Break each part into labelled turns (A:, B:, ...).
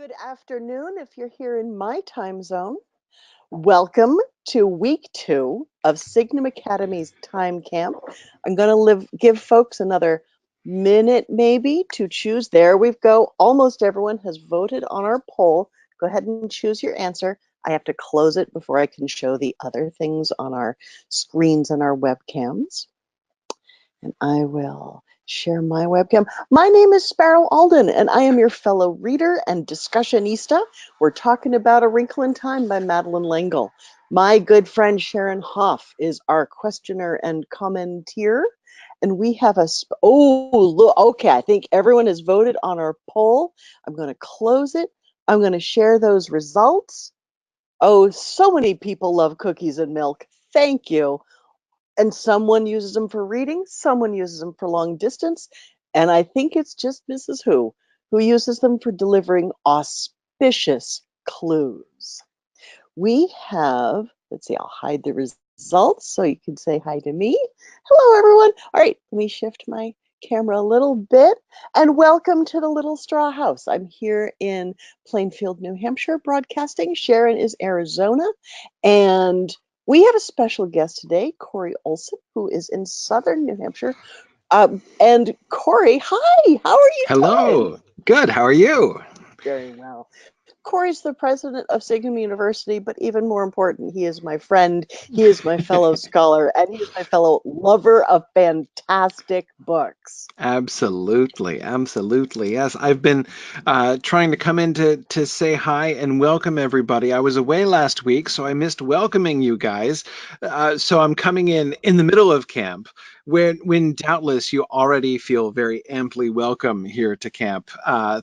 A: Good afternoon if you're here in my time zone. Welcome to week 2 of Signum Academy's time camp. I'm going to give folks another minute maybe to choose. There we go. Almost everyone has voted on our poll. Go ahead and choose your answer. I have to close it before I can show the other things on our screens and our webcams. And I will share my webcam. My name is Sparrow Alden, and I am your fellow reader and discussionista. We're talking about A Wrinkle in Time by Madeline L'Engle. My good friend Sharon Hoff is our questioner and commenteer. And we have okay, I think everyone has voted on our poll. I'm going to close it. I'm going to share those results. Oh, so many people love cookies and milk. Thank you. And someone uses them for reading, someone uses them for long distance, and I think it's just Mrs. Who uses them for delivering auspicious clues. We have, let's see, I'll hide the results so you can say hi to me. Hello, everyone. All right, let me shift my camera a little bit, and welcome to the Little Straw House. I'm here in Plainfield, New Hampshire, broadcasting. Sharon is Arizona, and we have a special guest today, Corey Olson, who is in southern New Hampshire. And Corey, hi, how are you doing?
B: Hello, good, how are you?
A: Very well. Corey's the president of Signum University, but even more important, he is my friend, he is my fellow scholar, and he is my fellow lover of fantastic books.
B: Absolutely, absolutely. Yes, I've been trying to come in to say hi and welcome everybody. I was away last week, so I missed welcoming you guys. So I'm coming in the middle of camp, when doubtless you already feel very amply welcome here to camp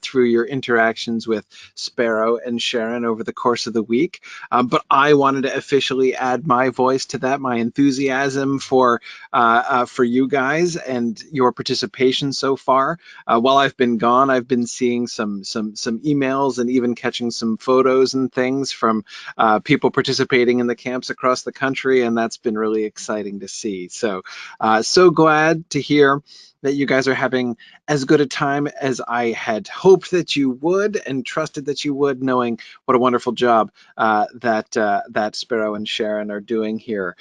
B: through your interactions with Sparrow and Sharon over the course of the week. But I wanted to officially add my voice to that, my enthusiasm for you guys and your participation so far. While I've been gone, I've been seeing some emails and even catching some photos and things from people participating in the camps across the country, and that's been really exciting to see. So so glad to hear that you guys are having as good a time as I had hoped that you would and trusted that you would, knowing what a wonderful job that Sparrow and Sharon are doing here.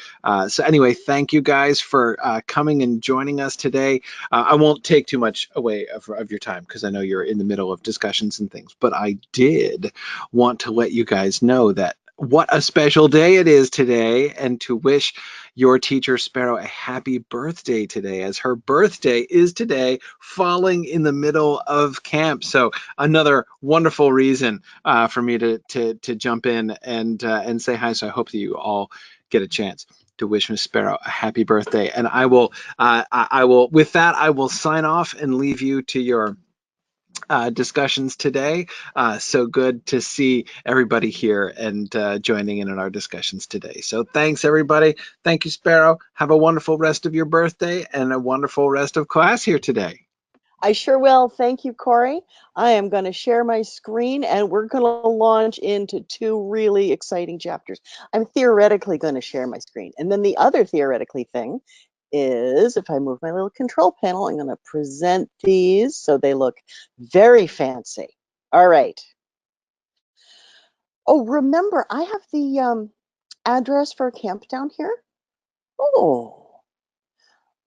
B: So anyway, thank you guys for coming and joining us today. I won't take too much away of your time because I know you're in the middle of discussions and things, but I did want to let you guys know that what a special day it is today, and to wish your teacher Sparrow a happy birthday today, as her birthday is today, falling in the middle of camp. So another wonderful reason for me to jump in and say hi. So I hope that you all get a chance to wish Miss Sparrow a happy birthday. And I will with that, I will sign off and leave you to your discussions today. So good to see everybody here and joining in our discussions today. So thanks, everybody. Thank you, Sparrow. Have a wonderful rest of your birthday and a wonderful rest of class here today.
A: I sure will. Thank you, Corey. I am going to share my screen and we're going to launch into 2 really exciting chapters. I'm theoretically going to share my screen. And then the other theoretically thing is, if I move my little control panel, I'm going to present these so they look very fancy. All right. Oh, remember, I have the address for camp down here. Oh,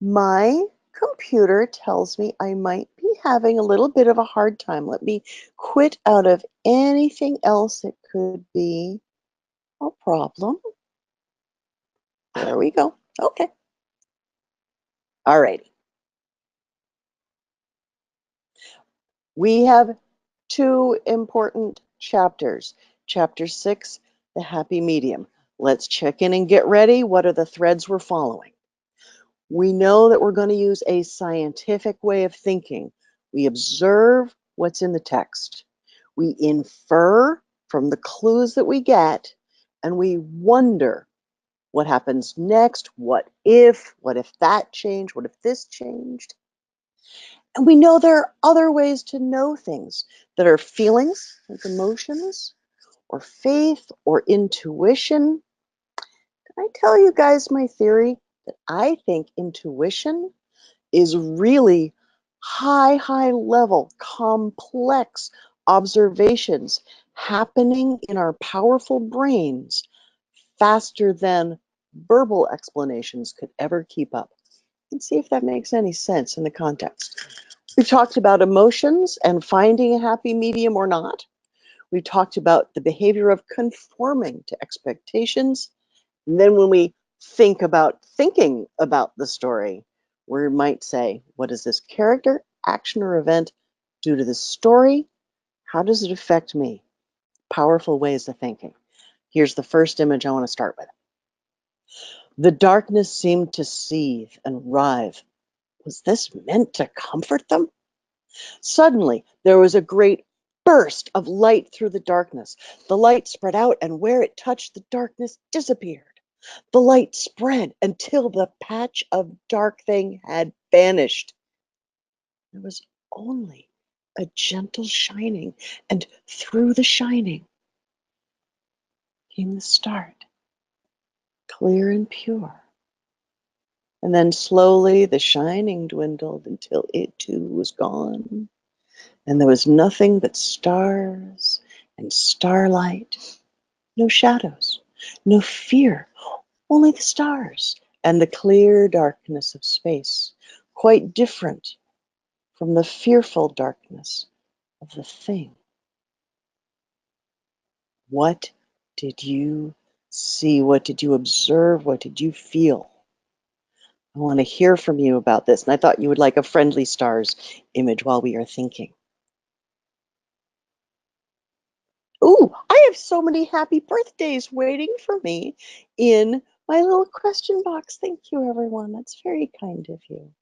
A: my computer tells me I might be having a little bit of a hard time. Let me quit out of anything else that could be a problem. There we go. Okay. All righty. We have 2 important chapters. Chapter 6, the happy medium. Let's check in and get ready. What are the threads we're following? We know that we're going to use a scientific way of thinking. We observe what's in the text. We infer from the clues that we get, and we wonder what happens next, what if that changed, what if this changed? And we know there are other ways to know things that are feelings, like emotions, or faith, or intuition. Can I tell you guys my theory that I think intuition is really high level, complex, observations happening in our powerful brains faster than verbal explanations could ever keep up. And see if that makes any sense in the context. We've talked about emotions and finding a happy medium or not. We've talked about the behavior of conforming to expectations. And then when we think about thinking about the story, we might say, what does this character, action, or event do to the story? How does it affect me? Powerful ways of thinking. Here's the first image I want to start with. The darkness seemed to seethe and writhe. Was this meant to comfort them? Suddenly, there was a great burst of light through the darkness. The light spread out, and where it touched, the darkness disappeared. The light spread until the patch of dark thing had vanished. There was only a gentle shining, and through the shining came the start, clear and pure. And then slowly the shining dwindled until it too was gone. And there was nothing but stars and starlight, no shadows, no fear, only the stars and the clear darkness of space, quite different from the fearful darkness of the thing. What did you see? What did you observe? What did you feel? I want to hear from you about this. And I thought you would like a friendly stars image while we are thinking. Ooh, I have so many happy birthdays waiting for me in my little question box. Thank you, everyone. That's very kind of you.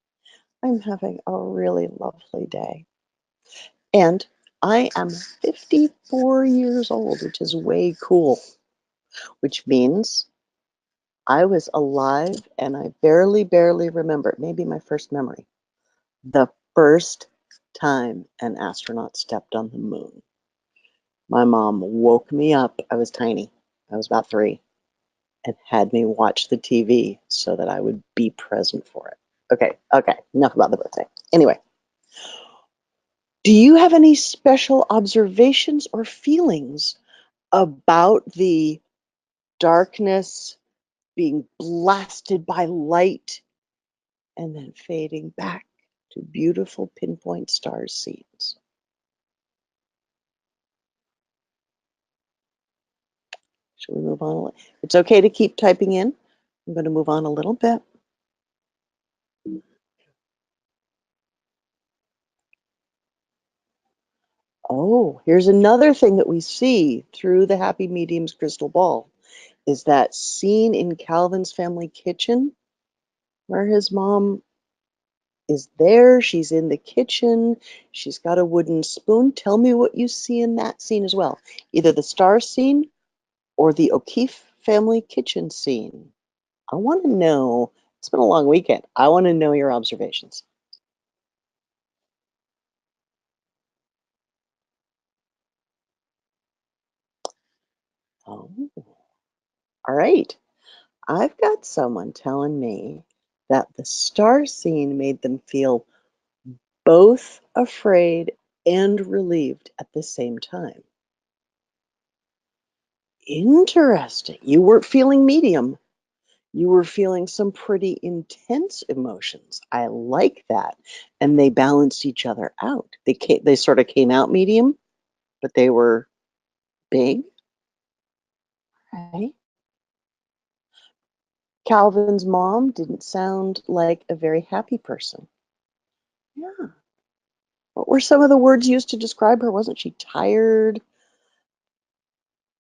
A: I'm having a really lovely day. And I am 54 years old, which is way cool, which means I was alive and I barely remember, maybe my first memory, the first time an astronaut stepped on the moon. My mom woke me up. I was tiny. I was about 3 and had me watch the TV so that I would be present for it. Okay, enough about the birthday. Anyway, do you have any special observations or feelings about the darkness being blasted by light and then fading back to beautiful pinpoint star scenes? Should we move on a little? It's okay to keep typing in. I'm going to move on a little bit. Oh, here's another thing that we see through the happy medium's crystal ball is that scene in Calvin's family kitchen where his mom is there. She's in the kitchen. She's got a wooden spoon. Tell me what you see in that scene as well. Either the star scene or the O'Keefe family kitchen scene. I want to know. It's been a long weekend. I want to know your observations. Oh, all right. I've got someone telling me that the star scene made them feel both afraid and relieved at the same time. Interesting. You weren't feeling medium. You were feeling some pretty intense emotions. I like that. And they balanced each other out. They sort of came out medium, but they were big, right? Calvin's mom didn't sound like a very happy person. Yeah. What were some of the words used to describe her? Wasn't she tired?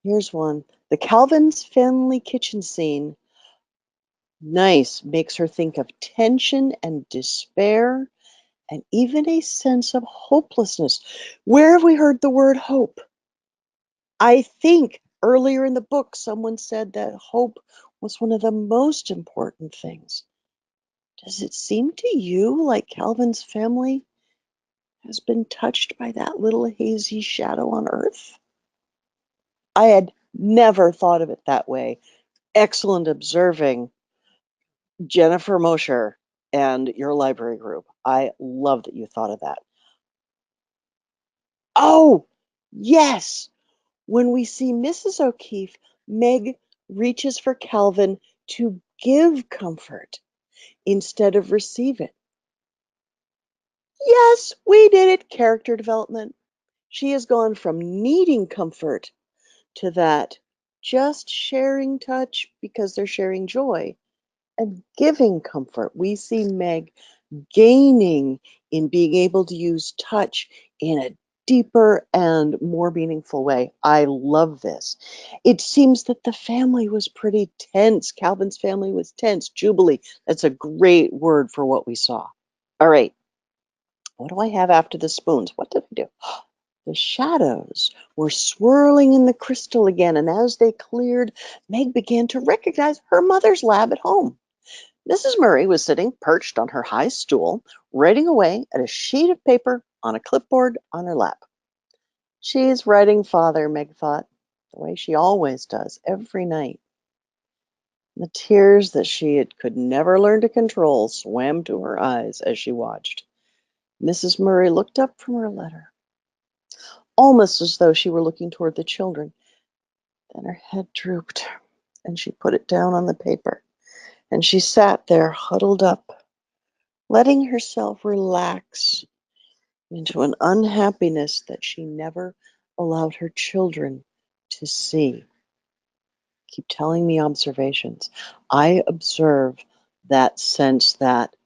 A: Here's one. The Calvin's family kitchen scene, nice, makes her think of tension and despair and even a sense of hopelessness. Where have we heard the word hope? I think earlier in the book, someone said that hope was one of the most important things. Does it seem to you like Calvin's family has been touched by that little hazy shadow on Earth? I had never thought of it that way. Excellent observing, Jennifer Mosher and your library group. I love that you thought of that. Oh, Yes, when we see Mrs. O'Keefe, Meg reaches for Calvin to give comfort instead of receive it. Yes, we did it. Character development. She has gone from needing comfort to that just sharing touch because they're sharing joy and giving comfort. We see Meg gaining in being able to use touch in a deeper and more meaningful way. I love this. It seems that the family was pretty tense. Calvin's family was tense. Jubilee, that's a great word for what we saw. All right, what do I have after the spoons? What did I do? The shadows were swirling in the crystal again, and as they cleared, Meg began to recognize her mother's lab at home. Mrs. Murray was sitting perched on her high stool, writing away at a sheet of paper on a clipboard on her lap. She's writing father, Meg thought, the way she always does, every night. The tears that could never learn to control swam to her eyes as she watched. Mrs. Murray looked up from her letter, almost as though she were looking toward the children. Then her head drooped, and she put it down on the paper, and she sat there huddled up, letting herself relax into an unhappiness that she never allowed her children to see. Keep telling me observations. I observe that sense that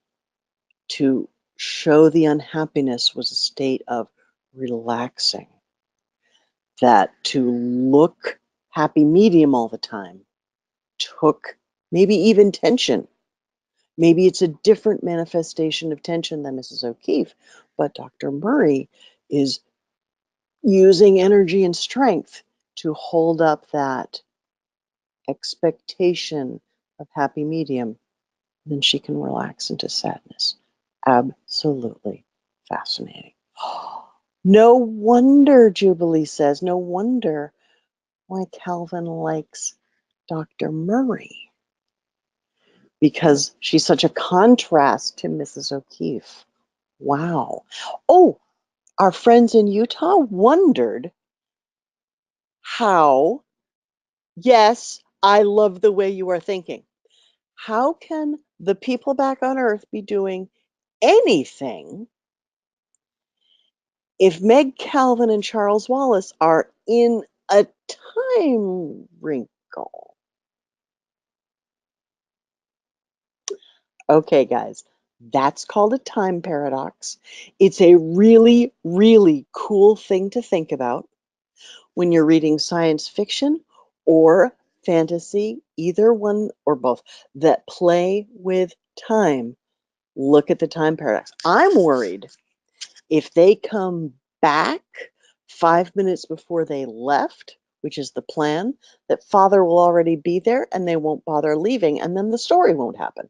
A: to show the unhappiness was a state of relaxing, that to look happy medium all the time took maybe even tension. Maybe it's a different manifestation of tension than Mrs. O'Keefe, but Dr. Murray is using energy and strength to hold up that expectation of happy medium. Then she can relax into sadness. Absolutely fascinating. No wonder, Jubilee says, no wonder why Calvin likes Dr. Murray, because she's such a contrast to Mrs. O'Keefe. Wow. Oh, our friends in Utah wondered how, yes, I love the way you are thinking. How can the people back on Earth be doing anything if Meg Calvin and Charles Wallace are in a time wrinkle? Okay, guys, that's called a time paradox. It's a really, really cool thing to think about when you're reading science fiction or fantasy, either one or both, that play with time. Look at the time paradox. I'm worried if they come back 5 minutes before they left, which is the plan, that father will already be there and they won't bother leaving, and then the story won't happen.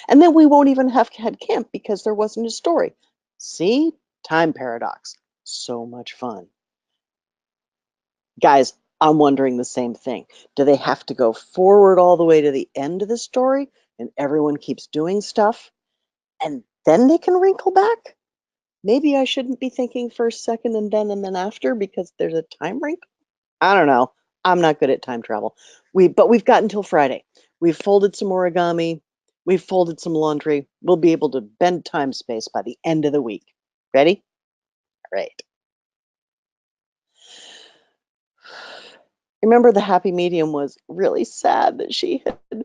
A: And then we won't even have had camp because there wasn't a story. See? Time paradox. So much fun. Guys, I'm wondering the same thing. Do they have to go forward all the way to the end of the story and everyone keeps doing stuff and then they can wrinkle back? Maybe I shouldn't be thinking first, second, and then after because there's a time wrinkle. I don't know. I'm not good at time travel. But we've got until Friday. We've folded some origami. We've folded some laundry. We'll be able to bend time space by the end of the week. Ready? All right. Remember, the happy medium was really sad that she had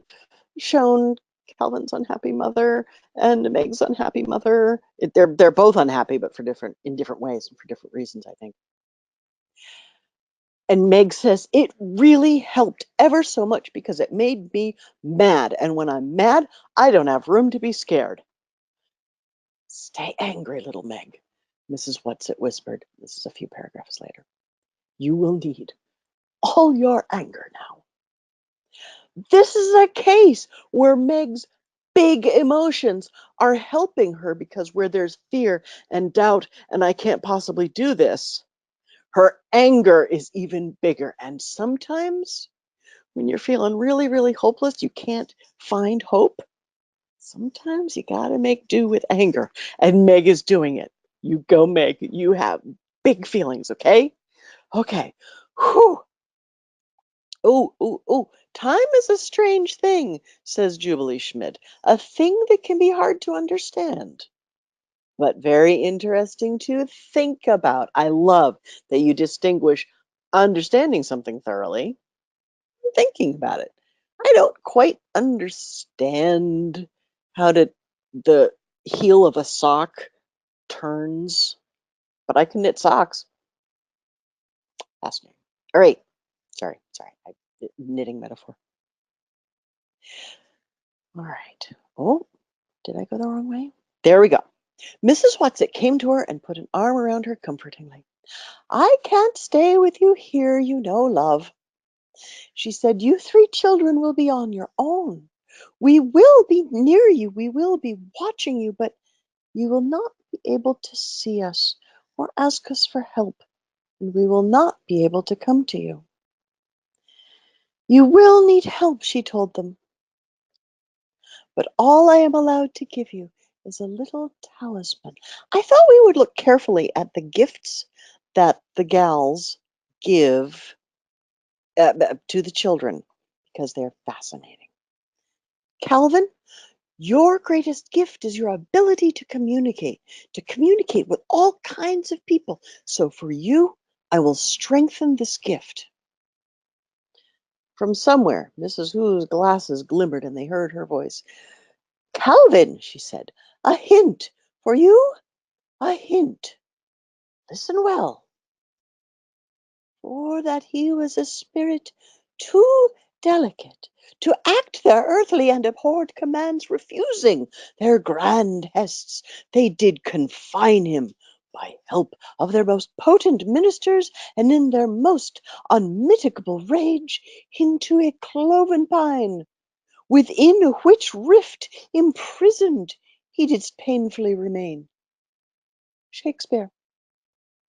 A: shown Calvin's unhappy mother and Meg's unhappy mother. They're both unhappy, but in different ways and for different reasons, I think. And Meg says, it really helped ever so much because it made me mad. And when I'm mad, I don't have room to be scared. Stay angry, little Meg, Mrs. Whatsit whispered. This is a few paragraphs later. You will need all your anger now. This is a case where Meg's big emotions are helping her, because where there's fear and doubt and I can't possibly do this, her anger is even bigger. And sometimes when you're feeling really, really hopeless, you can't find hope. Sometimes you got to make do with anger. And Meg is doing it. You go, Meg. You have big feelings, okay? Okay. Whew. Oh. Time is a strange thing, says Jubilee Schmidt. A thing that can be hard to understand, but very interesting to think about. I love that you distinguish understanding something thoroughly and thinking about it. I don't quite understand how the heel of a sock turns, but I can knit socks. Fascinating. All right. Sorry. Knitting metaphor. All right. Oh, did I go the wrong way? There we go. Mrs. Whatsit came to her and put an arm around her comfortingly. I can't stay with you here, you know, love. She said, you three children will be on your own. We will be near you. We will be watching you, but you will not be able to see us or ask us for help, and we will not be able to come to you. You will need help, she told them, but all I am allowed to give you is a little talisman. I thought we would look carefully at the gifts that the gals give to the children because they're fascinating. Calvin, your greatest gift is your ability to communicate with all kinds of people. So for you, I will strengthen this gift. From somewhere, Mrs. Who's glasses glimmered and they heard her voice. Calvin, she said, a hint for you, a hint. Listen well. For that he was a spirit too delicate to act their earthly and abhorred commands, refusing their grand hests, they did confine him by help of their most potent ministers, and in their most unmitigable rage, into a cloven pine, within which rift imprisoned he didst painfully remain. Shakespeare,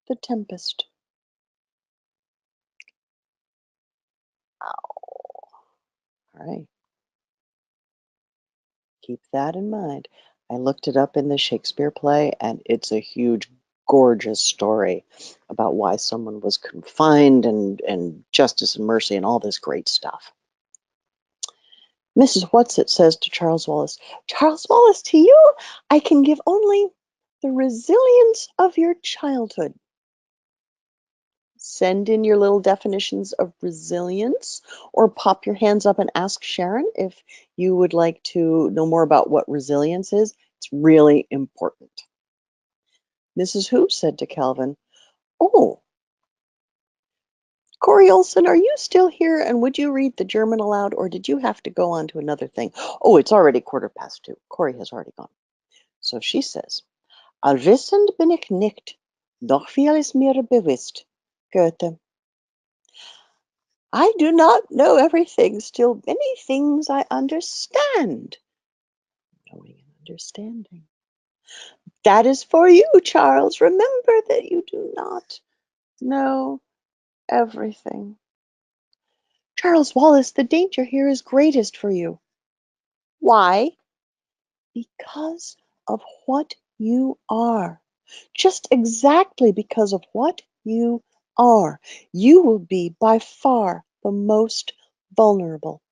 A: The Tempest. All right. Keep that in mind. I looked it up in the Shakespeare play, and it's a huge, gorgeous story about why someone was confined and justice and mercy and all this great stuff. Mrs. Whatsit says to Charles Wallace, Charles Wallace, to you I can give only the resilience of your childhood. Send in your little definitions of resilience or pop your hands up and ask Sharon if you would like to know more about what resilience is. It's really important. Mrs. Who said to Calvin, oh, Corey Olson, are you still here and would you read the German aloud or did you have to go on to another thing? Oh, it's already 2:15. Corey has already gone. So she says, Allwissend bin ich nicht, doch viel ist mir bewusst. Goethe. I do not know everything, still many things I understand. Knowing and understanding. That is for you, Charles. Remember that you do not know everything. Charles Wallace, the danger here is greatest for you. Why? Because of what you are. Just exactly because of what you are. You will be by far the most vulnerable.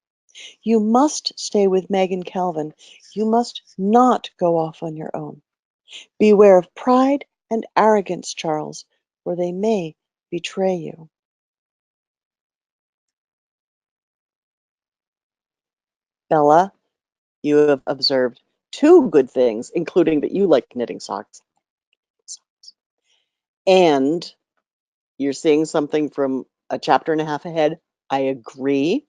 A: You must stay with Meg and Calvin. You must not go off on your own. Beware of pride and arrogance, Charles, for they may betray you. Bella, you have observed two good things, including that you like knitting socks. And you're seeing something from a chapter and a half ahead. I agree.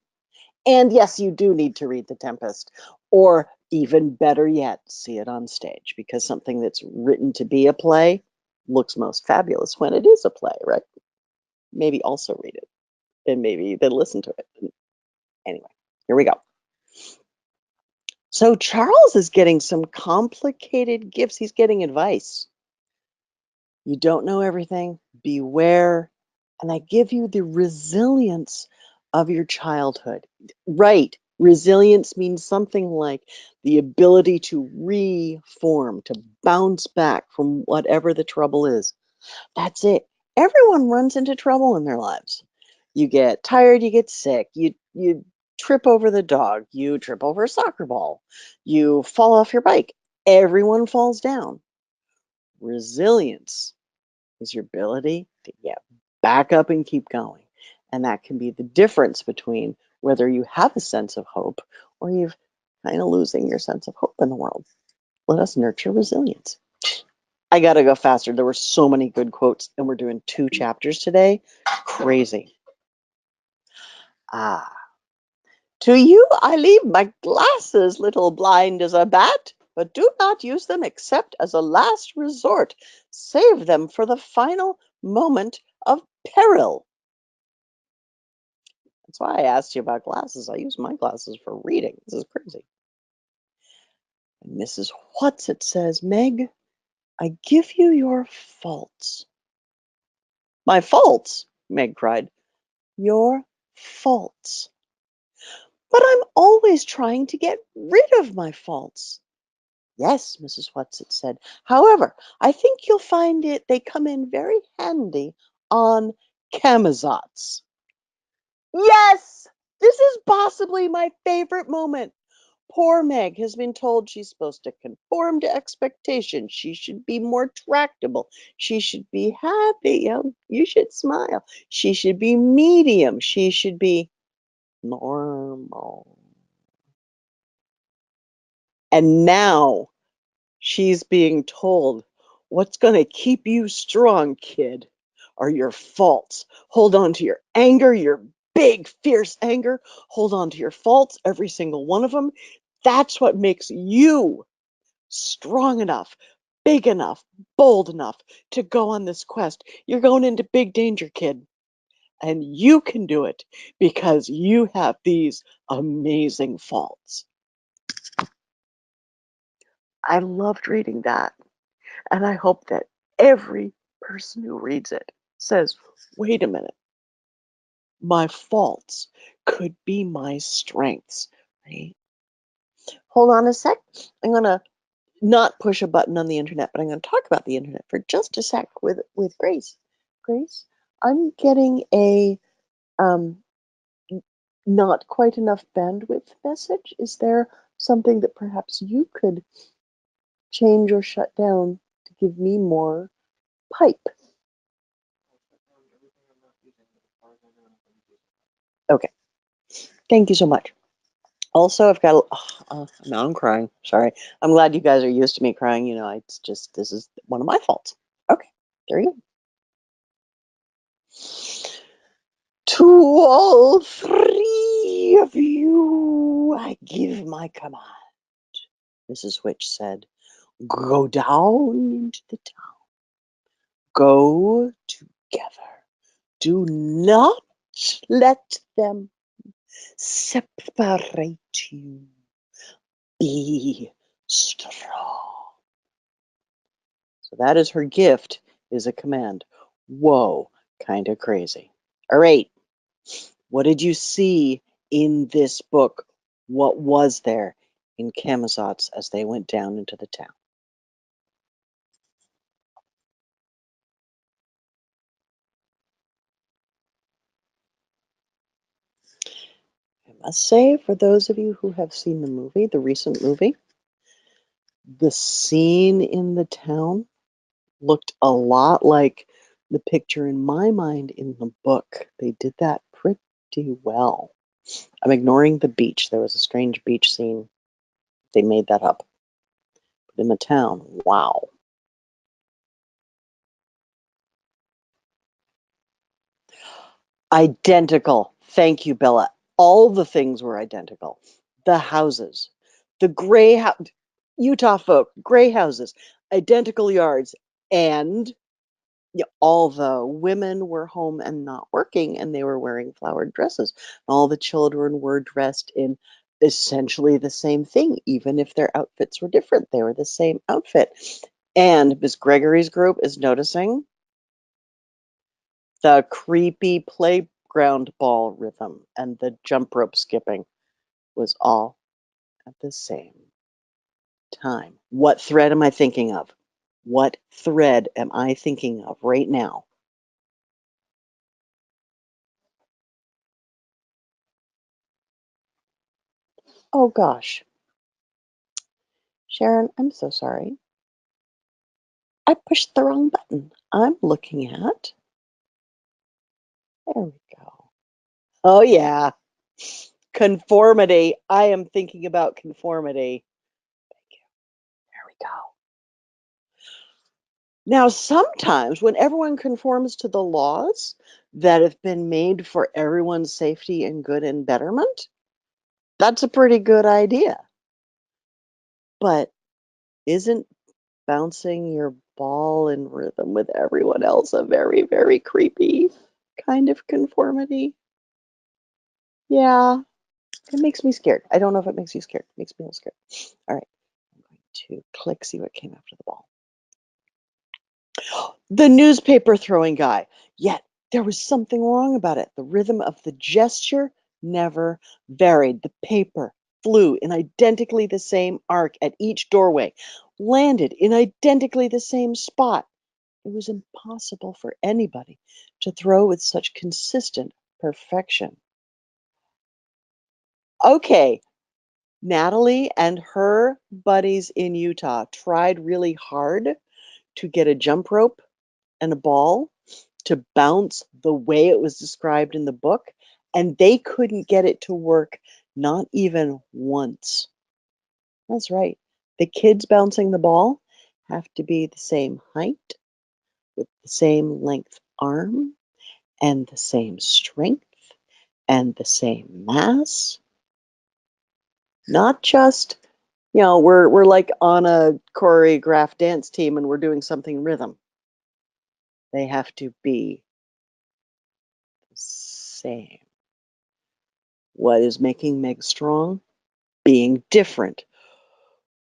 A: And yes, you do need to read The Tempest, or even better yet, see it on stage, because something that's written to be a play looks most fabulous when it is a play, right? Maybe also read it, and maybe then listen to it. Anyway, here we go. So Charles is getting some complicated gifts. He's getting advice. You don't know everything. Beware. And I give you the resilience of your childhood. Right. Resilience means something like the ability to reform, to bounce back from whatever the trouble is. That's it. Everyone runs into trouble in their lives. You get tired, you get sick, you trip over the dog, you trip over a soccer ball, you fall off your bike. Everyone falls down. Resilience is your ability to get back up and keep going. And that can be the difference between whether you have a sense of hope or you've kind of losing your sense of hope in the world. Let us nurture resilience. I got to go faster. There were so many good quotes, and we're doing 2 chapters today. Crazy. Ah. To you I leave my glasses, little blind as a bat, but do not use them except as a last resort. Save them for the final moment of peril. That's why I asked you about glasses. I use my glasses for reading. This is crazy. And Mrs. Whatsit says, Meg, I give you your faults. My faults? Meg cried. Your faults. But I'm always trying to get rid of my faults. Yes, Mrs. Whatsit said. However, I think you'll find they come in very handy on Camazotz. Yes, this is possibly my favorite moment. Poor Meg has been told she's supposed to conform to expectations. She should be more tractable. She should be happy. You should smile. She should be medium. She should be normal. And now she's being told, what's going to keep you strong, kid, are your faults. Hold on to your anger, your big, fierce anger. Hold on to your faults, every single one of them. That's what makes you strong enough, big enough, bold enough to go on this quest. You're going into big danger, kid. And you can do it because you have these amazing faults. I loved reading that. And I hope that every person who reads it says, wait a minute, my faults could be my strengths, right? Hold on a sec. I'm going to not push a button on the internet, but I'm going to talk about the internet for just a sec with Grace. Grace, I'm getting a um, not quite enough bandwidth message. Is there something that perhaps you could change or shut down to give me more pipe? Okay, thank you so much. Also, I've got, now I'm crying. Sorry. I'm glad you guys are used to me crying. It's just, this is one of my faults. Okay, there you go. To all 3 of you, I give my command, Mrs. Witch said. Go down into the town. Go together. Do not let them separate you. Be strong. So that is her gift, is a command. Whoa, kind of crazy. All right. What did you see in this book? What was there in Camazotz as they went down into the town? I must say, for those of you who have seen the movie, the recent movie, the scene in the town looked a lot like the picture in my mind in the book. They did that pretty well. I'm ignoring the beach. There was a strange beach scene. They made that up. But in the town, wow. Identical. Thank you, Bella. All the things were identical. The houses, the gray house, Utah folk, gray houses, identical yards, and although women were home and not working and they were wearing flowered dresses, all the children were dressed in essentially the same thing, even if their outfits were different. They were the same outfit. And Miss Gregory's group is noticing the creepy playground ball rhythm and the jump rope skipping was all at the same time. What thread am I thinking of? What thread am I thinking of right now? Oh gosh. Sharon, I'm so sorry. I pushed the wrong button. I'm looking at. There we go. Oh, yeah. Conformity. I am thinking about conformity. There we go. Now, sometimes when everyone conforms to the laws that have been made for everyone's safety and good and betterment, that's a pretty good idea. But isn't bouncing your ball in rhythm with everyone else a very, very creepy kind of conformity? Yeah, it makes me scared. I don't know if it makes you scared. It makes me a little scared. All right, I'm going to click, see what came after the ball. The newspaper throwing guy. Yet there was something wrong about it. The rhythm of the gesture never varied. The paper flew in identically the same arc at each doorway, landed in identically the same spot. It was impossible for anybody to throw with such consistent perfection. Okay, Natalie and her buddies in Utah tried really hard to get a jump rope and a ball to bounce the way it was described in the book, and they couldn't get it to work, not even once. That's right. The kids bouncing the ball have to be the same height, with the same length arm, and the same strength, and the same mass. Not just, we're like on a choreographed dance team and we're doing something rhythm. They have to be the same. What is making Meg strong? Being different.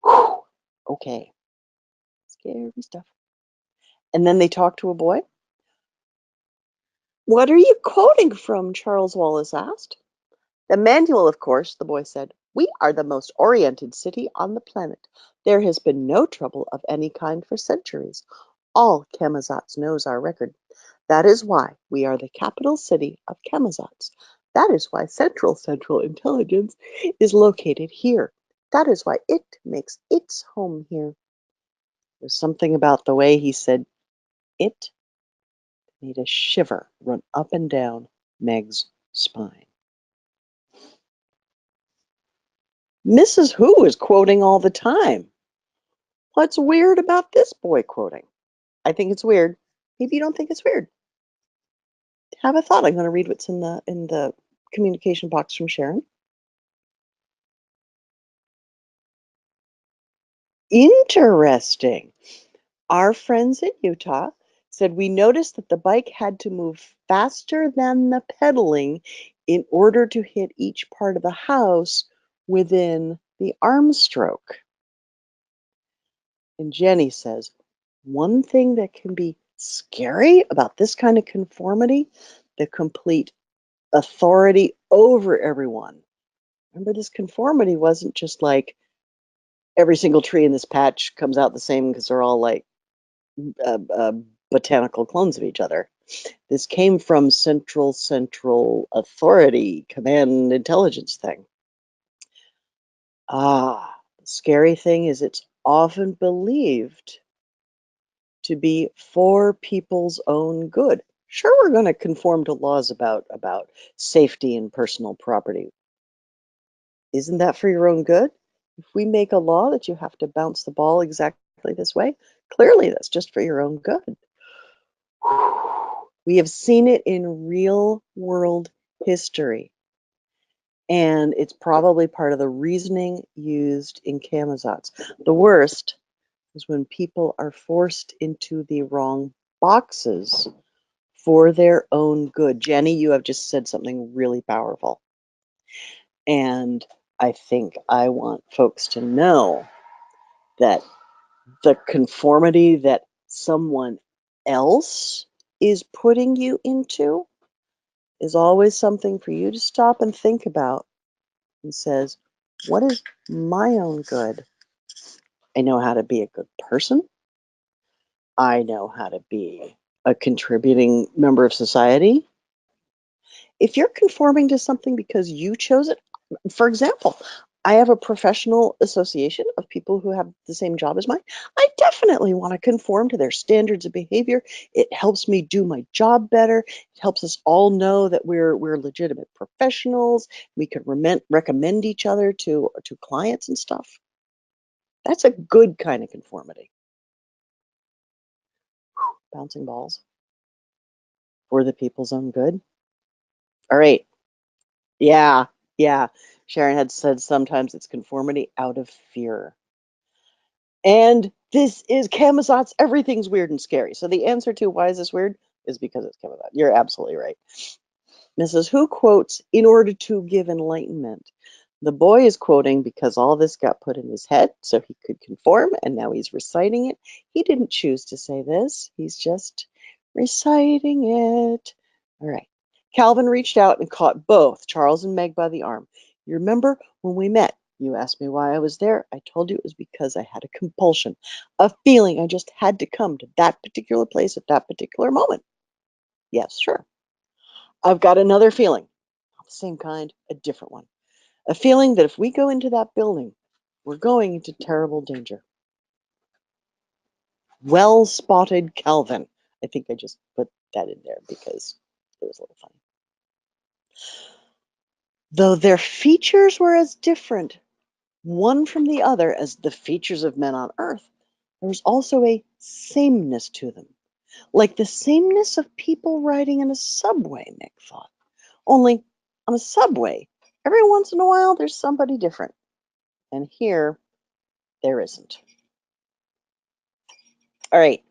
A: Whew. Okay, scary stuff. And then they talk to a boy. What are you quoting from? Charles Wallace asked. The manual, of course, the boy said. We are the most oriented city on the planet. There has been no trouble of any kind for centuries. All Camazotz knows our record. That is why we are the capital city of Camazotz. That is why Central Intelligence is located here. That is why it makes its home here. There's something about the way he said it made a shiver run up and down Meg's spine. Mrs. Who is quoting all the time. What's weird about this boy quoting? I think it's weird. Maybe you don't think it's weird. Have a thought. I'm going to read what's in the communication box from Sharon. Interesting. Our friends in Utah said we noticed that the bike had to move faster than the pedaling in order to hit each part of the house within the arm stroke. And Jenny says, one thing that can be scary about this kind of conformity, the complete authority over everyone. Remember, this conformity wasn't just like every single tree in this patch comes out the same because they're all like uh, uh, botanical clones of each other. This came from central authority, command intelligence thing. The scary thing is it's often believed to be for people's own good. Sure, we're going to conform to laws about safety and personal property. Isn't that for your own good? If we make a law that you have to bounce the ball exactly this way, clearly that's just for your own good. We have seen it in real world history, and it's probably part of the reasoning used in Camazotz. The worst is when people are forced into the wrong boxes for their own good. Jenny, you have just said something really powerful. And I think I want folks to know that the conformity that someone else is putting you into is always something for you to stop and think about and says, what is my own good? I know how to be a good person. I know how to be a contributing member of society. If you're conforming to something because you chose it, for example, I have a professional association of people who have the same job as mine. I definitely want to conform to their standards of behavior. It helps me do my job better. It helps us all know that we're legitimate professionals. We can recommend each other to clients and stuff. That's a good kind of conformity. Bouncing balls for the people's own good. All right. Yeah, yeah. Sharon had said sometimes it's conformity out of fear. And this is Camazot's Everything's Weird and Scary. So the answer to why is this weird is because it's Camazot. You're absolutely right. Mrs. Who quotes, in order to give enlightenment. The boy is quoting because all this got put in his head so he could conform, and now he's reciting it. He didn't choose to say this. He's just reciting it. All right. Calvin reached out and caught both Charles and Meg by the arm. You remember when we met? You asked me why I was there. I told you it was because I had a compulsion, a feeling I just had to come to that particular place at that particular moment. Yes, sure. I've got another feeling, not the same kind, a different one. A feeling that if we go into that building, we're going into terrible danger. Well spotted, Calvin. I think I just put that in there because it was a little funny. Though their features were as different, one from the other, as the features of men on earth, there was also a sameness to them, like the sameness of people riding in a subway, Mick thought. Only on a subway, every once in a while, there's somebody different. And here, there isn't. All right,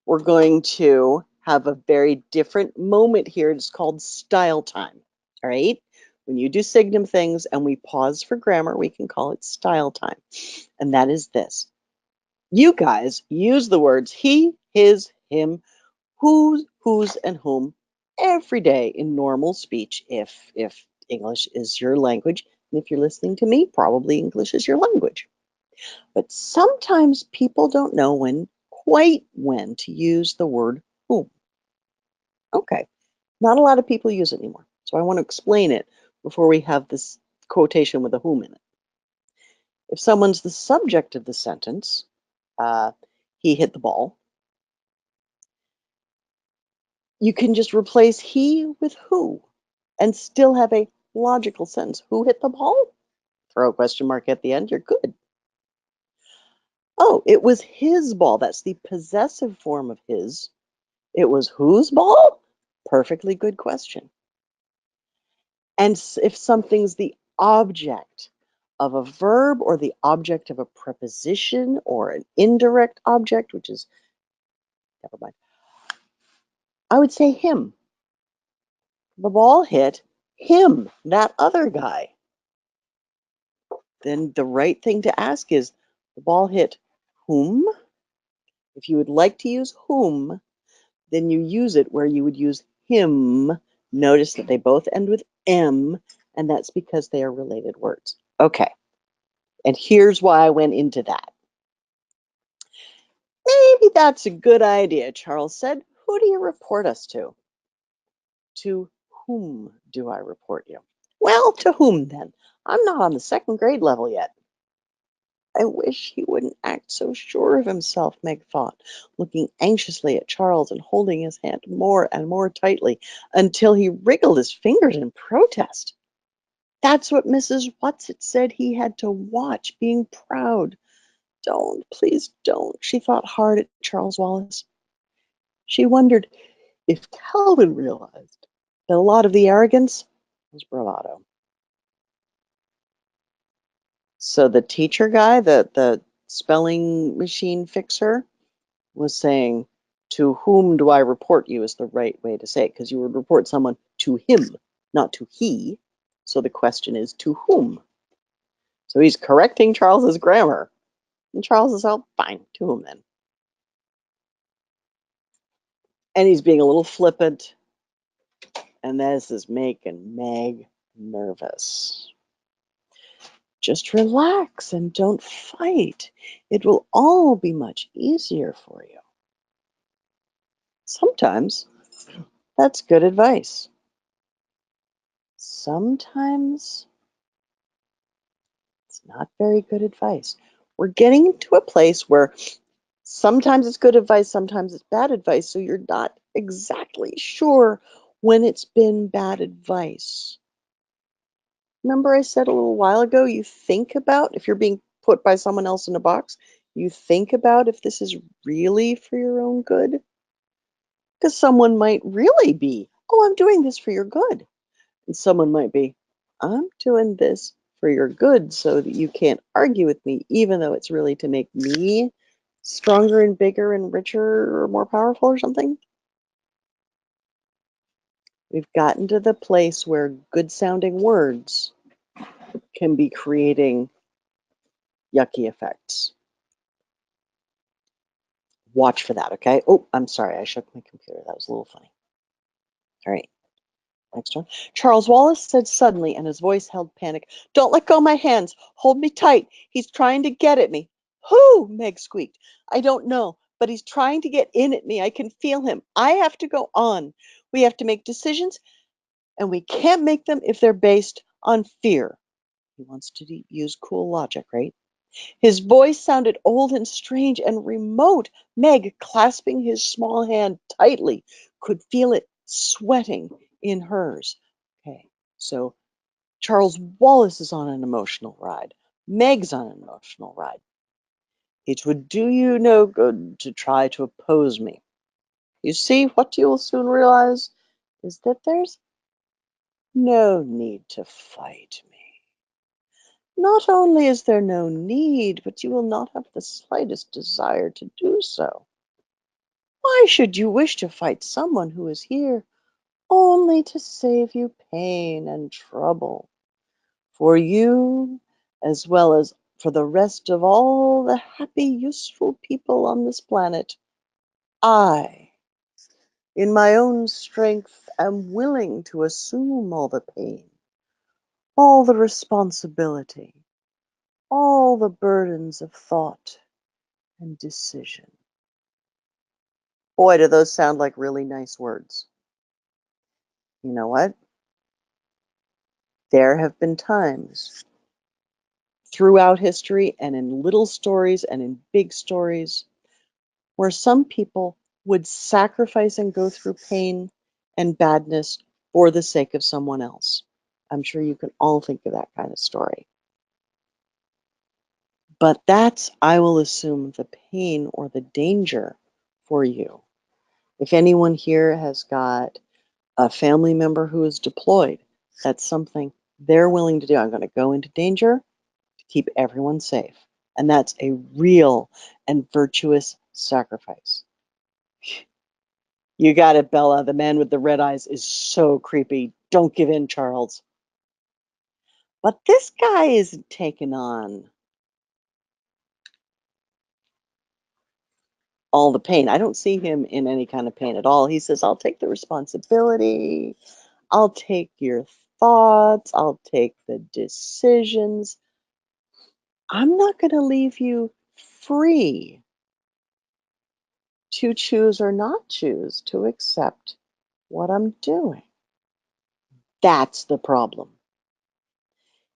A: we're going to have a very different moment here. It's called style time. All right, when you do Signum things and we pause for grammar, we can call it style time. And that is this. You guys use the words he, his, him, whose, and whom every day in normal speech if English is your language. And if you're listening to me, probably English is your language. But sometimes people don't know quite when to use the word whom. Okay, not a lot of people use it anymore. So I want to explain it before we have this quotation with a whom in it. If someone's the subject of the sentence, uh, he hit the ball, you can just replace he with who and still have a logical sentence. Who hit the ball? Throw a question mark at the end, you're good. Oh, it was his ball. That's the possessive form of his. It was whose ball? Perfectly good question. And if something's the object of a verb or the object of a preposition or an indirect object, which is, never mind, I would say him. The ball hit him, that other guy. Then the right thing to ask is, the ball hit whom? If you would like to use whom, then you use it where you would use him. Notice that they both end with M, and that's because they are related words. Okay, and here's why I went into that. Maybe that's a good idea, Charles said. Who do you report us to? To whom do I report you? Well, to whom then? I'm not on the second grade level yet. I wish he wouldn't act so sure of himself, Meg thought, looking anxiously at Charles and holding his hand more and more tightly until he wriggled his fingers in protest. That's what Mrs. Whatsit said he had to watch, being proud. Don't, please don't, she thought hard at Charles Wallace. She wondered if Calvin realized that a lot of the arrogance was bravado. So the teacher guy, the spelling machine fixer, was saying, to whom do I report you is the right way to say it, because you would report someone to him, not to he. So the question is, to whom? So he's correcting Charles's grammar. And Charles is, oh, fine, to whom then? And he's being a little flippant. And this is making Meg nervous. Just relax and don't fight. It will all be much easier for you. Sometimes that's good advice. Sometimes not very good advice. We're getting to a place where sometimes it's good advice, sometimes it's bad advice, so you're not exactly sure when it's been bad advice. Remember I said a little while ago, you think about if you're being put by someone else in a box, you think about if this is really for your own good. Because someone might really be, oh, I'm doing this for your good. And someone might be, I'm doing this for your good so that you can't argue with me, even though it's really to make me stronger and bigger and richer or more powerful or something. We've gotten to the place where good sounding words can be creating yucky effects. Watch for that, okay? Oh, I'm sorry, I shook my computer. That was a little funny. All right, next one. Charles Wallace said suddenly, and his voice held panic, "Don't let go of my hands. Hold me tight. He's trying to get at me." "Who?" Meg squeaked. "I don't know, but he's trying to get in at me. I can feel him. I have to go on. We have to make decisions, and we can't make them if they're based on fear." He wants to use cool logic, right? His voice sounded old and strange and remote. Meg, clasping his small hand tightly, could feel it sweating in hers. Okay, so Charles Wallace is on an emotional ride. Meg's on an emotional ride. "It would do you no good to try to oppose me. You see, what you will soon realize is that there's no need to fight me. Not only is there no need, but you will not have the slightest desire to do so. Why should you wish to fight someone who is here only to save you pain and trouble? For you, as well as for the rest of all the happy, useful people on this planet, I, in my own strength, am willing to assume all the pain, all the responsibility, all the burdens of thought and decision." Boy, do those sound like really nice words. You know what? There have been times throughout history and in little stories and in big stories where some people would sacrifice and go through pain and badness for the sake of someone else. I'm sure you can all think of that kind of story. But that's, I will assume, the pain or the danger for you. If anyone here has got a family member who is deployed, that's something they're willing to do. I'm going to go into danger to keep everyone safe. And that's a real and virtuous sacrifice. You got it, Bella. The man with the red eyes is so creepy. Don't give in, Charles. But this guy isn't taking on all the pain. I don't see him in any kind of pain at all. He says, I'll take the responsibility. I'll take your thoughts. I'll take the decisions. I'm not going to leave you free to choose or not choose to accept what I'm doing. That's the problem.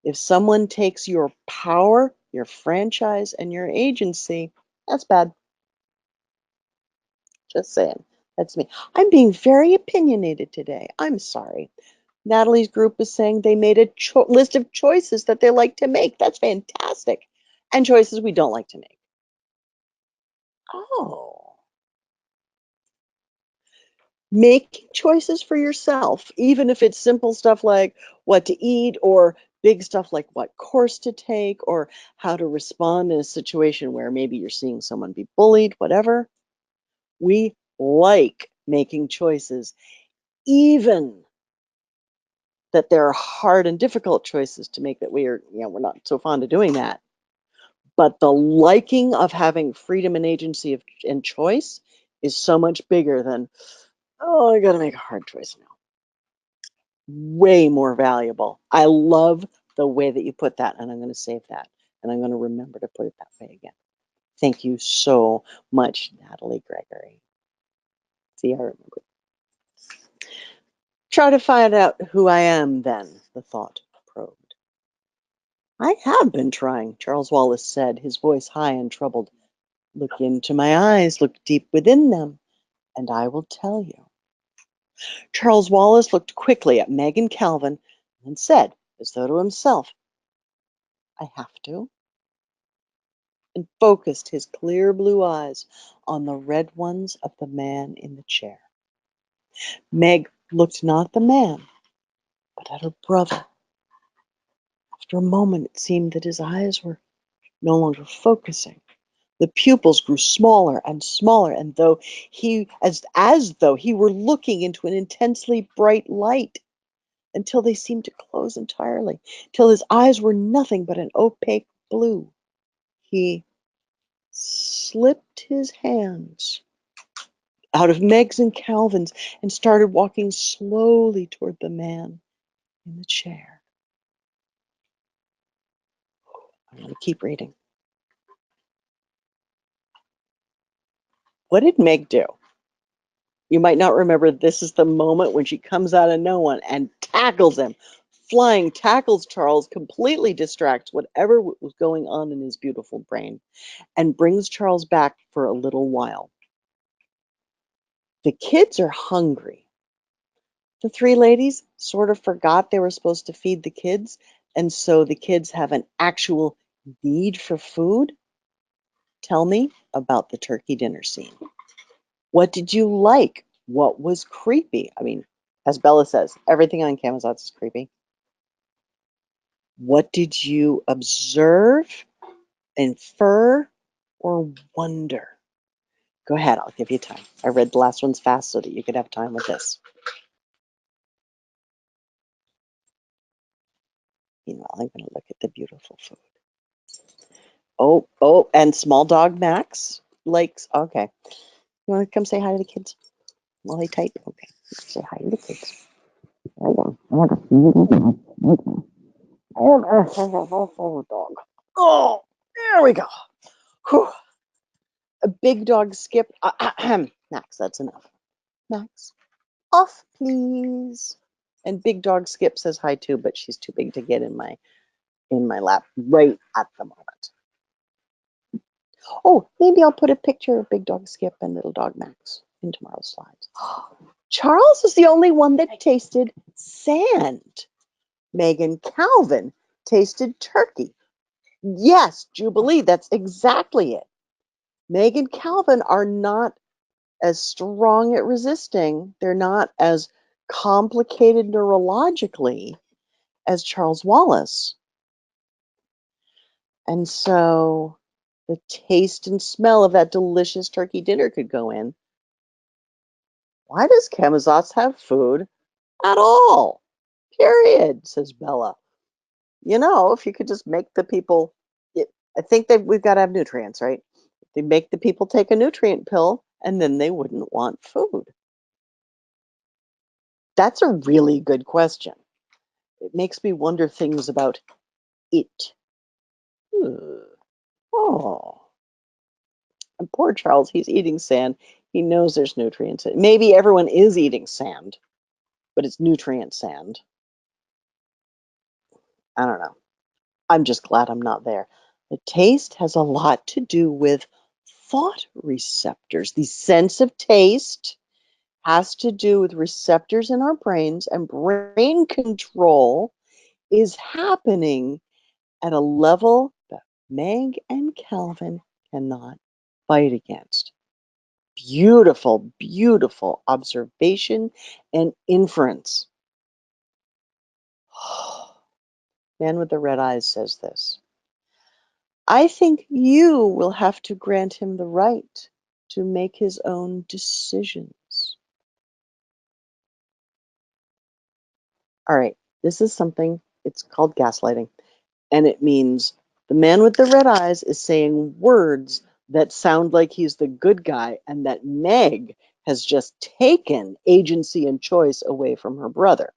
A: If someone takes your power, your franchise, and your agency, that's bad. Just saying. That's me. I'm being very opinionated today. I'm sorry. Natalie's group is saying they made a list of choices that they like to make. That's fantastic. And choices we don't like to make. Oh. Making choices for yourself, even if it's simple stuff like what to eat or big stuff like what course to take or how to respond in a situation where maybe you're seeing someone be bullied, whatever. We like making choices, even that there are hard and difficult choices to make that we're not so fond of doing that. But the liking of having freedom and agency and choice is so much bigger than, oh, I got to make a hard choice now. Way more valuable. I love the way that you put that, and I'm going to save that, and I'm going to remember to put it that way again. Thank you so much, Natalie Gregory. See, I remember. Try to find out who I am then, the thought probed. I have been trying, Charles Wallace said, his voice high and troubled. Look into my eyes, look deep within them, and I will tell you. Charles Wallace looked quickly at Meg and Calvin and said, as though to himself, I have to, and focused his clear blue eyes on the red ones of the man in the chair. Meg looked not at the man, but at her brother. After a moment, it seemed that his eyes were no longer focusing. The pupils grew smaller and smaller, and as though he were looking into an intensely bright light, until they seemed to close entirely, till his eyes were nothing but an opaque blue. He slipped his hands out of Meg's and Calvin's and started walking slowly toward the man in the chair. I'm going to keep reading. What did Meg do? You might not remember, this is the moment when she comes out of no one and tackles him. Flying tackles Charles, completely distracts whatever was going on in his beautiful brain, and brings Charles back for a little while. The kids are hungry. The three ladies sort of forgot they were supposed to feed the kids, and so the kids have an actual need for food. Tell me about the turkey dinner scene. What did you like? What was creepy? I mean, as Bella says, everything on Camazotz is creepy. What did you observe, infer, or wonder? Go ahead, I'll give you time. I read the last ones fast so that you could have time with this. Meanwhile, I'm going to look at the beautiful food. Oh, and small dog Max likes, okay. You want to come say hi to the kids while they type? Okay, say hi to the kids. There you go. Dog. Oh, there we go. Whew. A big dog Skip. Max, that's enough. Max, off, please. And big dog Skip says hi too, but she's too big to get in my lap right at the moment. Oh, maybe I'll put a picture of big dog Skip and little dog Max in tomorrow's slides. Charles is the only one that tasted sand. Meg and Calvin tasted turkey. Yes, Jubilee, that's exactly it. Meg and Calvin are not as strong at resisting. They're not as complicated neurologically as Charles Wallace. And so the taste and smell of that delicious turkey dinner could go in. Why does Camazotz have food at all? Period, says Bella. You know, if you could just make the people, I think that we've got to have nutrients, right? They make the people take a nutrient pill, and then they wouldn't want food. That's a really good question. It makes me wonder things about it. Oh, and poor Charles, he's eating sand. He knows there's nutrients. Maybe everyone is eating sand, but it's nutrient sand. I don't know. I'm just glad I'm not there. The taste has a lot to do with thought receptors. The sense of taste has to do with receptors in our brains, and brain control is happening at a level that Meg and Calvin cannot fight against. Beautiful, beautiful observation and inference. Man with the red eyes says this. I think you will have to grant him the right to make his own decisions. All right, this is something, it's called gaslighting, and it means the man with the red eyes is saying words that sound like he's the good guy, and that Meg has just taken agency and choice away from her brother,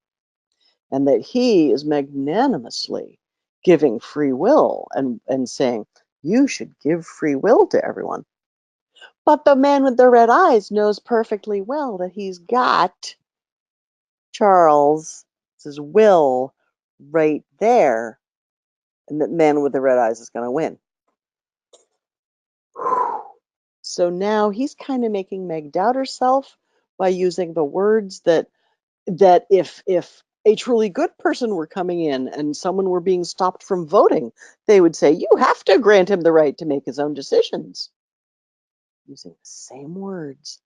A: and that he is magnanimously giving free will and saying, you should give free will to everyone. But the man with the red eyes knows perfectly well that he's got Charles's will right there, and the man with the red eyes is going to win. So now he's kind of making Meg doubt herself by using the words that if a truly good person were coming in and someone were being stopped from voting, they would say, you have to grant him the right to make his own decisions. Using the same words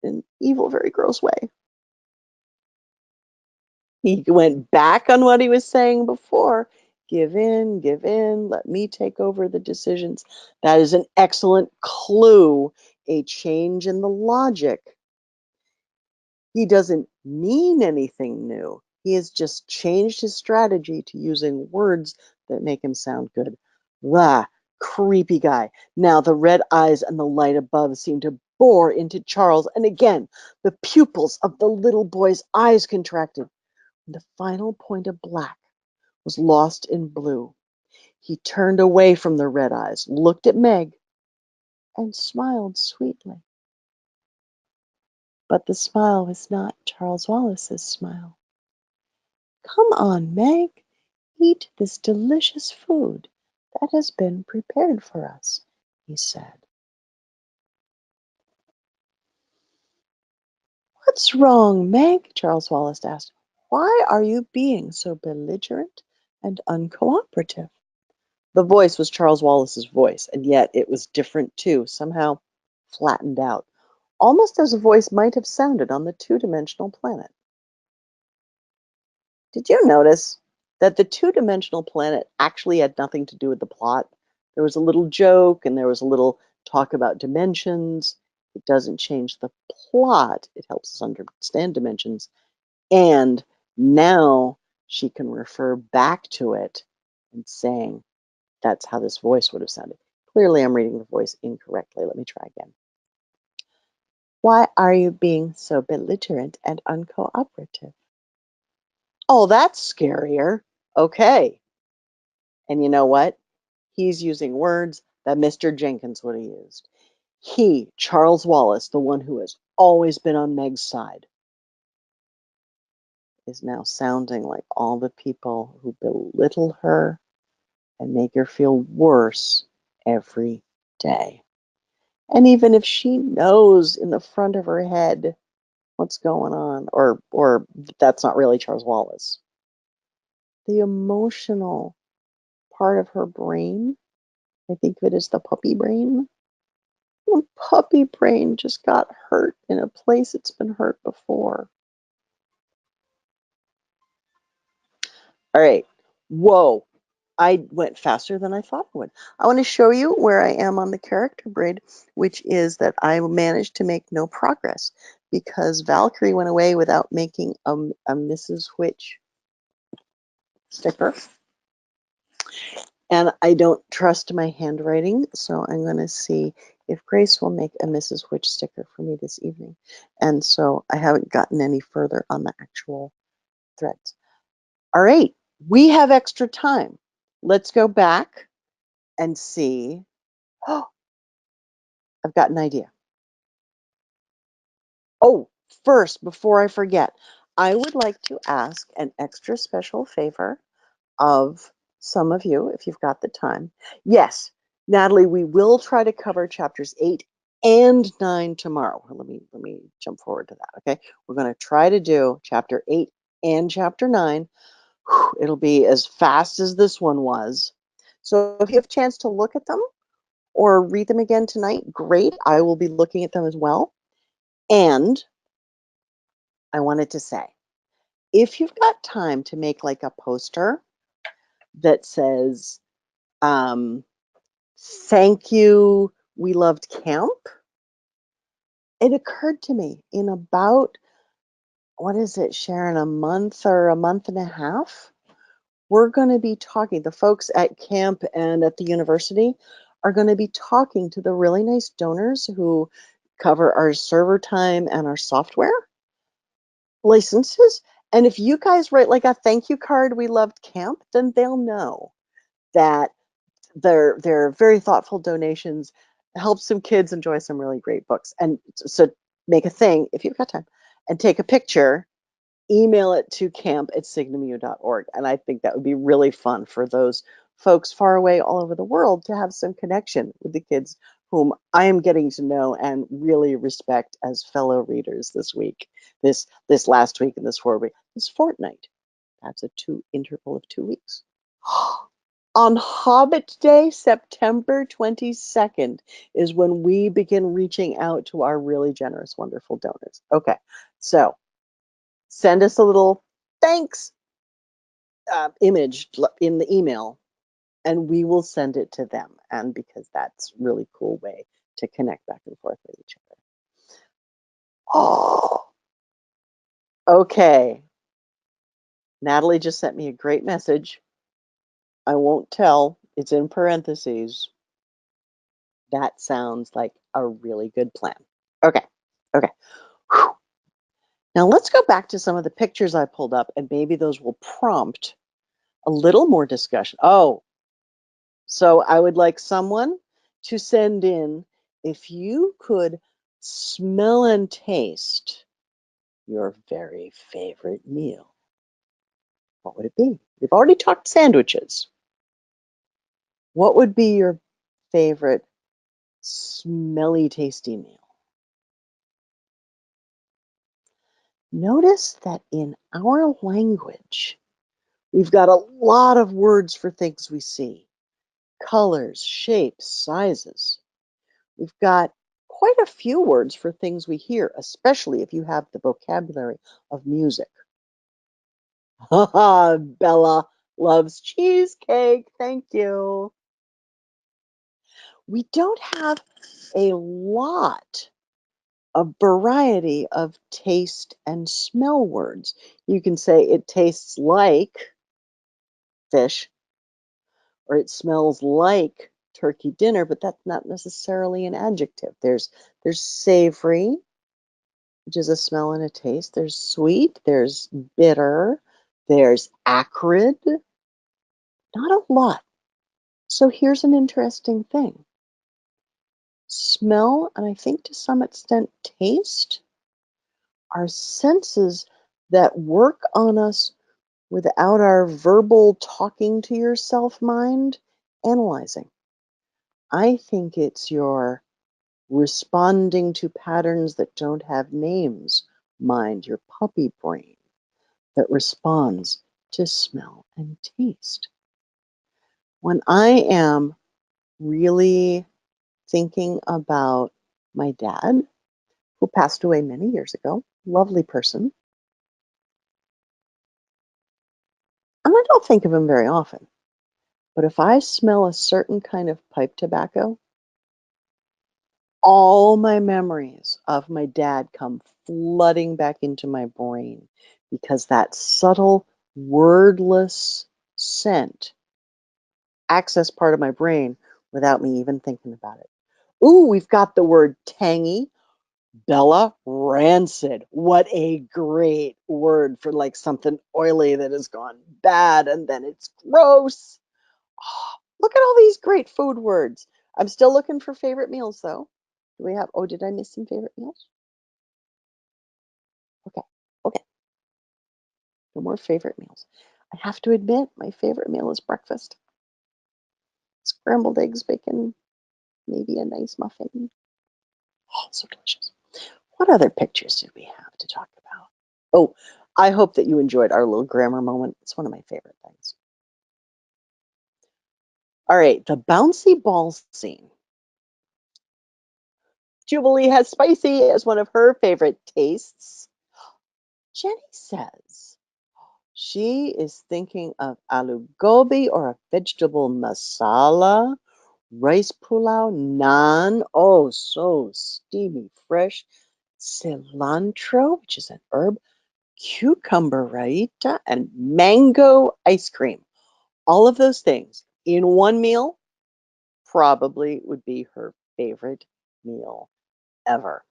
A: in an evil, very gross way. He went back on what he was saying before. Give in, let me take over the decisions. That is an excellent clue, a change in the logic. He doesn't mean anything new. He has just changed his strategy to using words that make him sound good. Blah, creepy guy. Now the red eyes and the light above seem to bore into Charles, and again the pupils of the little boy's eyes contracted. The final point of black was lost in blue. He turned away from the red eyes, looked at Meg, and smiled sweetly. But the smile was not Charles Wallace's smile. Come on, Meg, eat this delicious food that has been prepared for us, he said. What's wrong, Meg? Charles Wallace asked. Why are you being so belligerent and uncooperative? The voice was Charles Wallace's voice, and yet it was different too, somehow flattened out, almost as a voice might have sounded on the two-dimensional planet. Did you notice that the two-dimensional planet actually had nothing to do with the plot? There was a little joke and there was a little talk about dimensions. It doesn't change the plot. It helps us understand dimensions. And now she can refer back to it and saying, that's how this voice would have sounded. Clearly, I'm reading the voice incorrectly. Let me try again. Why are you being so belligerent and uncooperative? Oh, that's scarier. Okay. And you know what? He's using words that Mr. Jenkins would have used. He, Charles Wallace, the one who has always been on Meg's side, is now sounding like all the people who belittle her and make her feel worse every day. And even if she knows in the front of her head what's going on, or that's not really Charles Wallace, the emotional part of her brain, I think of it as the puppy brain. The puppy brain just got hurt in a place it's been hurt before. All right. Whoa. I went faster than I thought I would. I want to show you where I am on the character grid, which is that I managed to make no progress because Valkyrie went away without making a Mrs. Which sticker. And I don't trust my handwriting, so I'm going to see if Grace will make a Mrs. Which sticker for me this evening. And so I haven't gotten any further on the actual threads. All right, we have extra time. Let's go back and see. Oh, I've got an idea. Oh, first, before I forget, I would like to ask an extra special favor of some of you, if you've got the time. Yes, Natalie, we will try to cover chapters 8 and 9 tomorrow. Let me jump forward to that, okay? We're going to try to do chapter 8 and chapter 9. It'll be as fast as this one was. So if you have a chance to look at them or read them again tonight, great. I will be looking at them as well. And I wanted to say, if you've got time to make like a poster that says, thank you, we loved camp. It occurred to me in about, what is it, Sharon, a month or a month and a half? We're going to be talking, the folks at camp and at the university are going to be talking to the really nice donors who cover our server time and our software licenses. And if you guys write like a thank you card, we loved camp, then they'll know that their very thoughtful donations help some kids enjoy some really great books. And so make a thing, if you've got time, and take a picture, email it to camp@signumu.org. And I think that would be really fun for those folks far away all over the world to have some connection with the kids whom I am getting to know and really respect as fellow readers this week, this last week and this fortnight. That's a interval of 2 weeks. On Hobbit Day, September 22nd, is when we begin reaching out to our really generous, wonderful donors. Okay, so send us a little thanks image in the email, and we will send it to them. And because that's a really cool way to connect back and forth with each other. Oh, okay. Natalie just sent me a great message. I won't tell. It's in parentheses. That sounds like a really good plan. Okay. Okay. Whew. Now let's go back to some of the pictures I pulled up, and maybe those will prompt a little more discussion. Oh, so I would like someone to send in if you could smell and taste your very favorite meal. What would it be? We've already talked sandwiches. What would be your favorite smelly, tasty meal? Notice that in our language, we've got a lot of words for things we see. Colors, shapes, sizes. We've got quite a few words for things we hear, especially if you have the vocabulary of music. Bella loves cheesecake. Thank you. We don't have a lot of variety of taste and smell words. You can say it tastes like fish, or it smells like turkey dinner, but that's not necessarily an adjective. There's savory, which is a smell and a taste. There's sweet, there's bitter, there's acrid. Not a lot. So here's an interesting thing. Smell, and I think to some extent taste, are senses that work on us without our verbal talking to yourself mind analyzing. I think it's your responding to patterns that don't have names mind, your puppy brain, that responds to smell and taste. When I am really thinking about my dad, who passed away many years ago, lovely person, and I don't think of him very often, but if I smell a certain kind of pipe tobacco, all my memories of my dad come flooding back into my brain because that subtle, wordless scent access part of my brain without me even thinking about it. Ooh, we've got the word tangy. Bella, rancid. What a great word for like something oily that has gone bad and then it's gross. Oh, look at all these great food words. I'm still looking for favorite meals though. Do we have, oh, did I miss some favorite meals? Okay, okay. No more favorite meals. I have to admit, my favorite meal is breakfast. Scrambled eggs, bacon, maybe a nice muffin. Oh, so delicious. What other pictures did we have to talk about? Oh, I hope that you enjoyed our little grammar moment. It's one of my favorite things. All right, the bouncy ball scene. Jubilee has spicy as one of her favorite tastes. Jenny says she is thinking of aloo gobi or a vegetable masala, rice pulao, naan, oh, so steamy, fresh, cilantro, which is an herb, cucumber raita, and mango ice cream. All of those things in one meal probably would be her favorite meal ever.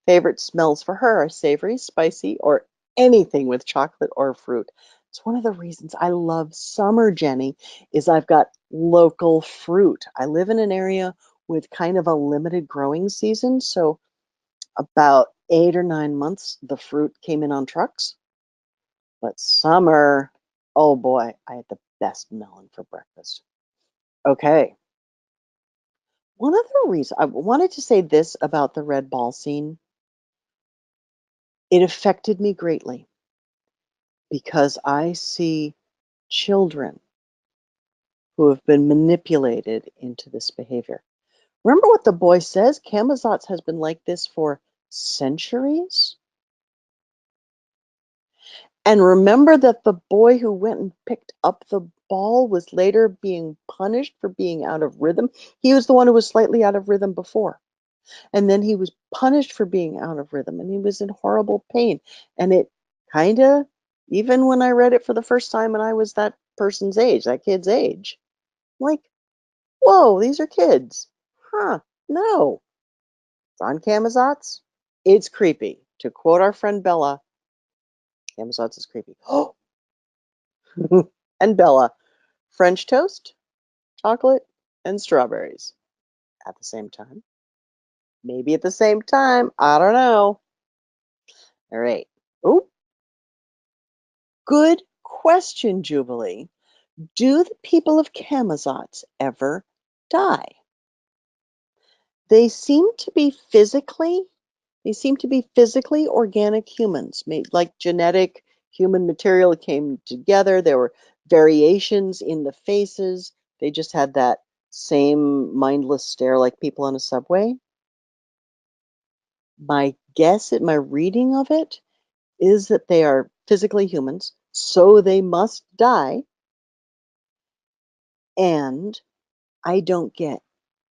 A: Favorite smells for her are savory, spicy, or anything with chocolate or fruit. It's one of the reasons I love summer, Jenny, is I've got local fruit. I live in an area with kind of a limited growing season, so about 8 or 9 months, the fruit came in on trucks. But summer, oh boy, I had the best melon for breakfast. Okay. One other reason I wanted to say this about the red ball scene, it affected me greatly because I see children who have been manipulated into this behavior. Remember what the boy says? Camazotz has been like this for centuries. And remember that the boy who went and picked up the ball was later being punished for being out of rhythm. He was the one who was slightly out of rhythm before. And then he was punished for being out of rhythm and he was in horrible pain. And it kind of, even when I read it for the first time and I was that person's age, that kid's age, I'm like, whoa, these are kids. Huh, no. It's on Camazotz. It's creepy. To quote our friend Bella, Camazotz is creepy. Oh, and Bella, French toast, chocolate, and strawberries at the same time. Maybe at the same time. I don't know. All right. Oh, good question, Jubilee. Do the people of Camazotz ever die? They seem to be physically They seem to be physically organic humans, made like genetic human material came together. There were variations in the faces. They just had that same mindless stare like people on a subway. My guess at my reading of it is that they are physically humans, so they must die. And I don't get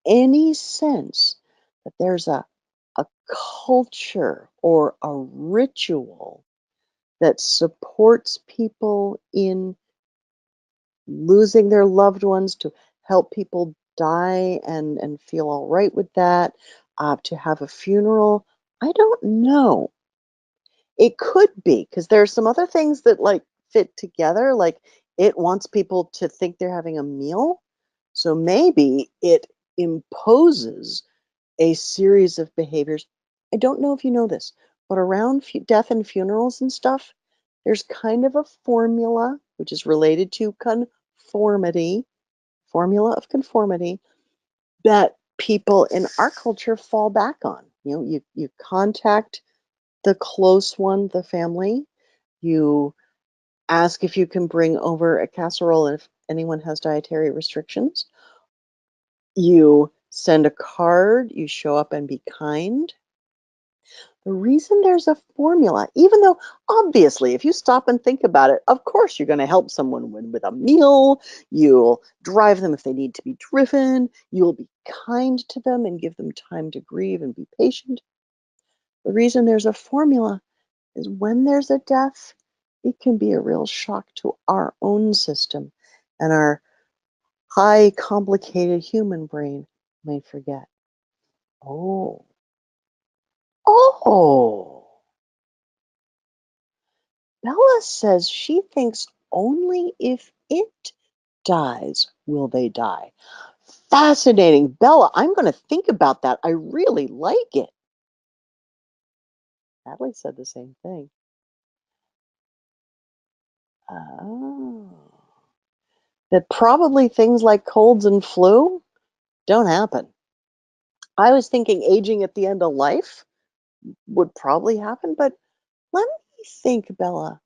A: any sense that there's a culture or a ritual that supports people in losing their loved ones, to help people die and feel all right with that, to have a funeral. I don't know. It could be because there are some other things that like fit together. Like it wants people to think they're having a meal. So maybe it imposes a series of behaviors. I don't know if you know this, but around death and funerals and stuff, there's kind of a formula which is related to conformity, formula of conformity, that people in our culture fall back on. You know, you contact the close one, the family, you ask if you can bring over a casserole if anyone has dietary restrictions. You send a card, you show up and be kind. The reason there's a formula, even though obviously, if you stop and think about it, of course you're going to help someone with a meal, you'll drive them if they need to be driven, you'll be kind to them and give them time to grieve and be patient. The reason there's a formula is when there's a death, it can be a real shock to our own system, and our high complicated human brain may forget. Oh, oh. Bella says she thinks only if it dies will they die. Fascinating. Bella, I'm going to think about that. I really like it. Natalie said the same thing. Oh. That probably things like colds and flu don't happen. I was thinking aging at the end of life would probably happen, but let me think, Bella,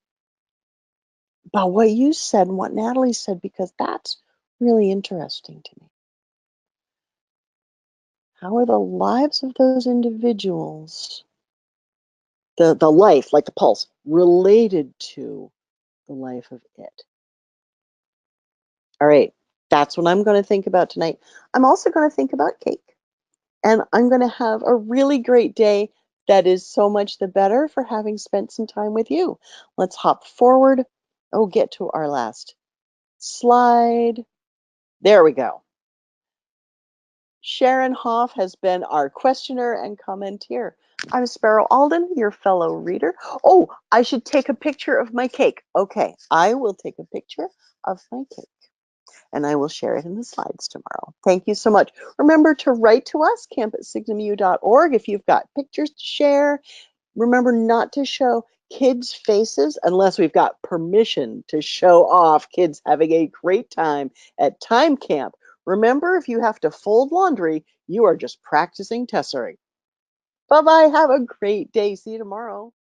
A: about what you said and what Natalie said, because that's really interesting to me. How are the lives of those individuals, the life, like the pulse, related to the life of it? All right, that's what I'm going to think about tonight. I'm also going to think about cake, and I'm going to have a really great day that is so much the better for having spent some time with you. Let's hop forward. Oh, get to our last slide. There we go. Sharon Hoff has been our questioner and commenteer. I'm Sparrow Alden, your fellow reader. Oh, I should take a picture of my cake. Okay, I will take a picture of my cake and I will share it in the slides tomorrow. Thank you so much. Remember to write to us, camp@signumu.org, if you've got pictures to share. Remember not to show kids' faces unless we've got permission to show off kids having a great time at time camp. Remember, if you have to fold laundry, you are just practicing tessering. Bye bye. Have a great day. See you tomorrow.